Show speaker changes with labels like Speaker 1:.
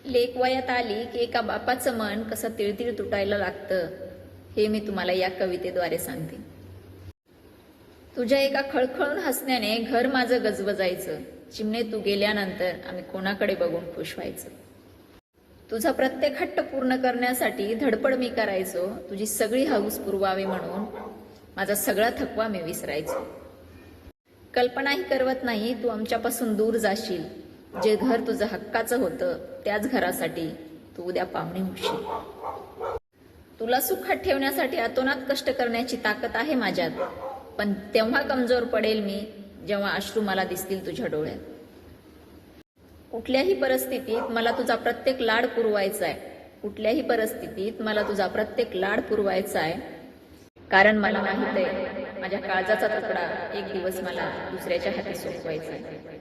Speaker 1: लेक वयात आली की एका बापाचं मन कसं तिळतिळ तुटायला लागतं हे मी तुम्हाला या कवितेद्वारे सांगते. तुझ्या एका खळखळून हसण्याने घर माझं गजबजायचं. चिमणे तू गेल्यानंतर आम्ही कोणाकडे बघून खुश व्हायचं. तुझा प्रत्येक हट्ट पूर्ण करण्यासाठी धडपड मी करायचो. तुझी सगळी हौस पुरवावी म्हणून माझा सगळा थकवा मी विसरायचो. कल्पनाही करवत नाही तू आमच्यापासून दूर जाशील. जे घर तुझं हक्काचं होतं त्याच घरासाठी तू उद्या पाहुणे होशील. तुला सुखात ठेवण्यासाठी अतोनात कष्ट करण्याची ताकद आहे माझ्यात, पण तेव्हा कमजोर पडेल मी जेव्हा अश्रू मला दिसतील तुझ्या डोळ्यात. कुठल्याही परिस्थितीत मला तुझा प्रत्येक लाड पुरवायचा आहे. कुठल्याही परिस्थितीत मला तुझा प्रत्येक लाड पुरवायचा आहे, कारण मला माहित आहे माझ्या काळजाचा तुकडा एक दिवस मला दुसऱ्याच्या हाती सोपवायचा आहे.